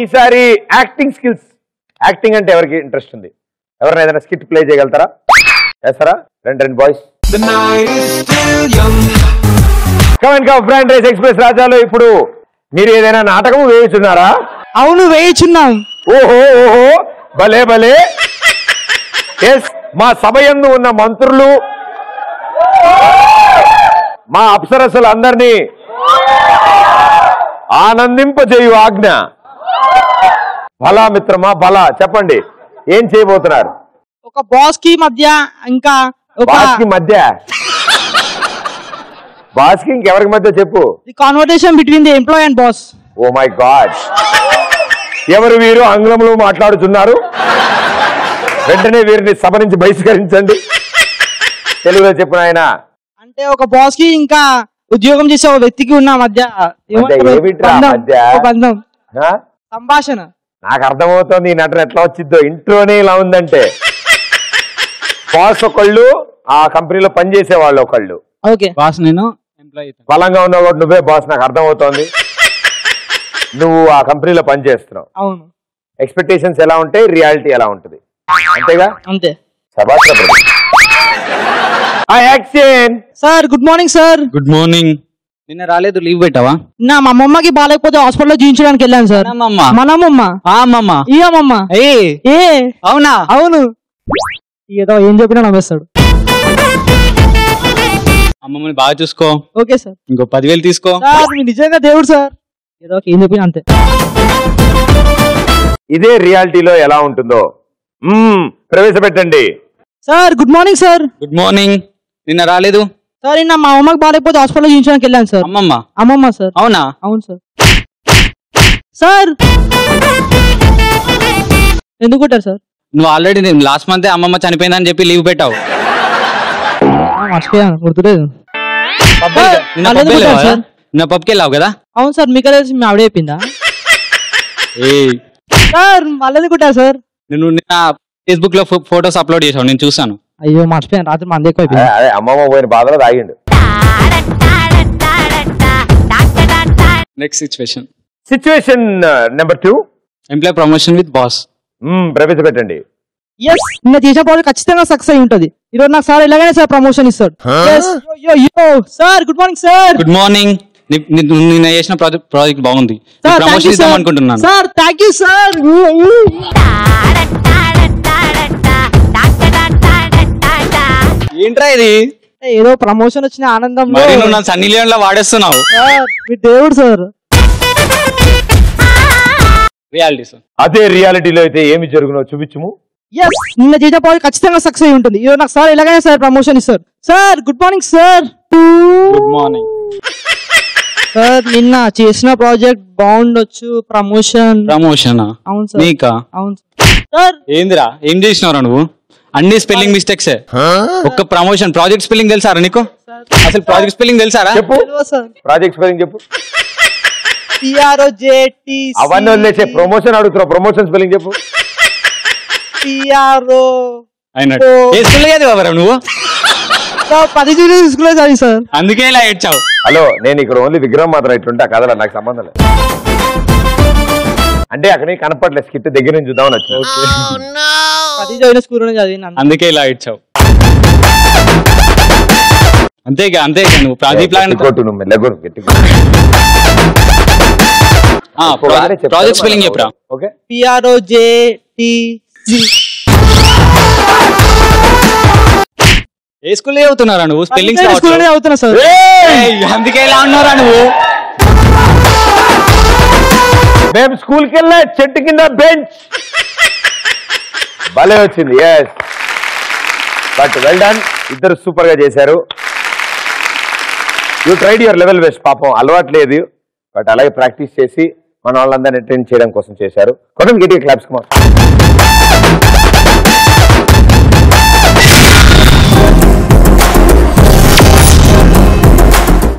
ఈసారి acting skills. Acting అంటే ఎవరికి ఇంట్రెస్ట్ ఉంది? ఎవరైనా ఏదైనా స్కిట్ ప్లే చేయగలుగుతారా? చేస్తారా? రెండు బాయ్స్. ఫ్రెండ్ రేస్ ఎక్స్ప్రెస్ రాజాలో ఇప్పుడు మీరు ఏదైనా నాటకం వేయుచున్నారా? అవును, వేయుచున్నాం. ఓహో ఓహో, భలే భలే. ఎస్, మా సభయందు ఉన్న మంత్రులు, మా అప్సరస్సులు అందరినీ ఆనందింపజేయు ఆజ్ఞ. బలా మిత్రమా, బలా, చెప్పండి ఏం చేయబోతున్నారు? ఒక బాస్ కి మధ్య ఇంకా బాస్ కి మధ్య, బాస్ కి ఇంకెవరికి మధ్య చెప్పు. The conversation between the employee and boss. Oh my God, ఎవరు వీరు ఆంగ్లంలో మాట్లాడుతున్నారు? వెంటనే వీరిని సభ నుంచి బహిష్కరించండి. తెలుగులో చెప్పిన ఆయన అంటే ఒక బాస్ కి ఇంకా ఉద్యోగం చేసే ఒక వ్యక్తికి ఉన్న మధ్య సంభాషణ. నాకు అర్థమవుతోంది ఈ నటన ఎట్లా వచ్చిందో. ఇంట్లోనే ఇలా ఉందంటే బాస్ ఒకళ్ళు, ఆ కంపెనీలో పనిచేసే వాళ్ళు ఒకళ్ళు. ఓకే బాస్, నేను ఎంప్లాయీ. బలంగా ఉన్నావు కాబట్టి నువ్వే బాస్, నాకు అర్థమవుతోంది. నువ్వు ఆ కంపెనీలో పనిచేస్తున్నావు. అవును. ఎక్స్పెక్టేషన్స్ ఎలా ఉంటాయి, రియాలిటీ ఎలా ఉంటుంది, అంతేగా? అంతే. Sir good morning sir. Good morning. నిన్న రాలేదు, లీవ్ పెట్టావా? నా మా అమ్మకి బాగాలేకపోతే హాస్పిటల్లో చూపించడానికి వెళ్ళాను సార్. మనమ్మ ఈ అమ్మమ్మ. ఏ అవునా? అవును. ఏదో ఏం చెప్పినా నమ్మేస్తాడు. అమ్మమ్మని బాగా చూసుకో. Okay sir. ఇంకో 10,000 తీసుకో. నిజంగా దేవుడు సార్. ఏదో ఏం చెప్పినా అంతే. ఇదే రియాలిటీలో ఎలా ఉంటుందో ప్రవేశపెట్టండి. Sir good morning sir. Good morning. నిన్న రాలేదు సార్. నిన్న మా అమ్మకి బాగాలేకపోతే హాస్పిటల్లో చూపించడానికి వెళ్ళాను సార్. అమ్మమ్మ సార్. అవునా? అవును సార్. సార్ ఎందుకు కొట్టారు సార్? నువ్వు ఆల్రెడీ లాస్ట్ మంత్ అమ్మమ్మ చనిపోయిందని చెప్పి లీవ్ పెట్టావు. మర్చిపోయాను, గుర్తులేదు. నిన్న పబ్కి వెళ్ళావు కదా? అవును సార్. మీకు మీ ఆవిడ చెప్పిందా? సార్ మళ్ళీ కొట్టారు సార్. నువ్వు నిన్న ఫేస్బుక్ లో ఫోటోస్ అప్లోడ్ చేసావు, నేను చూసాను. అయ్యో మర్చిపోయాను, రాత్రి మంది ఎక్కువ అయిపోయింది. అమ్మమ్మ పోయిన బాధలో తాగిండు. Next situation number 2, employee promotion with boss. ప్రవేశపెట్టండి. నిన్న చేసిన ప్రాజెక్ట్ ఖచ్చితంగా సక్సెస్ అయి ఉంటది. ఈరోజు నాకు సార్ ఎలాగైనా సార్ ప్రమోషన్ ఇస్తాడు. Sir good morning sir. Good morning. నిన్న చేసిన ప్రాజెక్ట్ బాగుంది, ప్రమోషన్ ఇద్దాం అనుకుంటున్నాను. Sir thank you sir. ఏంట్రా ఇది? ఏదో ప్రమోషన్ వచ్చిన ఆనందం. నువ్వు నా సన్నీ లియోన్ లా వాడేస్తున్నావు. దేవుడు సార్. Reality sir. అదే రియాలిటీలో అయితే ఏమి జరుగునో చూపించుము. నిన్న చేసిన ప్రాజెక్ట్ ఖచ్చితంగా సక్సెస్ అయి ఉంటుంది. ఈరోజు నాకు సార్ ఎలాగైనా సార్ ప్రమోషన్ ఇస్తారు. Sir good morning sir. Good morning sir. నిన్న చేసిన ప్రాజెక్ట్ బాగుండొచ్చు, ప్రమోషన్. అవును సార్. నీకా? అవును సార్. ఏందిరా ఏం చేసినావురా నువ్వు? అన్ని స్పెల్లింగ్ మిస్టేక్స్. ఒక్క ప్రమోషన్ ప్రాజెక్ట్ స్పెల్లింగ్ తెలుసారా నీకు? అసలు ప్రాజెక్ట్ స్పెల్లింగ్ తెలుసారా? చెప్పు. ప్రాజెక్ట్ స్పెల్లింగ్ చెప్పు. PROJECT. అవన్నీ వదిలేసే, ప్రమోషన్ అడుగుతున్నావు, ప్రమోషన్ స్పెల్లింగ్ చెప్పు. PRO అయినట్టు నువ్వు 10 తీసుకోలేదు అది సార్. అందుకే ఇలా ఏడ్చావు. హలో, నేను ఇక్కడ ఓన్లీ విగ్రహం మాత్రం ఇట్లుంటే ఆ కథలో నాకు సంబంధం లేదు. అంటే అక్కడ కనపడలేదు, స్కిట్ దగ్గర నుంచి చూద్దామని వచ్చి. అందుకే ఇలా ఏడ్చావు. అంతేగా నువ్వు ప్రాజెక్ట్ ప్రాజెక్ట్ స్పెల్లింగ్ చెప్పురా. ఓకే. PROJECT. ఏ స్కూల్ చదువుతున్నారా నువ్వు? స్పెల్లింగ్ చదువుతున్నా సార్. అందుకే ఇలా ఉన్నారా నువ్వు? మేము స్కూల్కి వెళ్ళే చెట్టు కింద బెంచ్. భలే వచ్చింది. Yes, but well done. ఇద్దరు సూపర్ గా చేశారు. You tried your level best. పాపం అలవాట్లేదు, బట్ అలాగే ప్రాక్టీస్ చేసి మన వాళ్ళందరినీ అటెండ్ చేయడం కోసం చేశారు. కొంచెం గట్టిగా క్లాప్స్.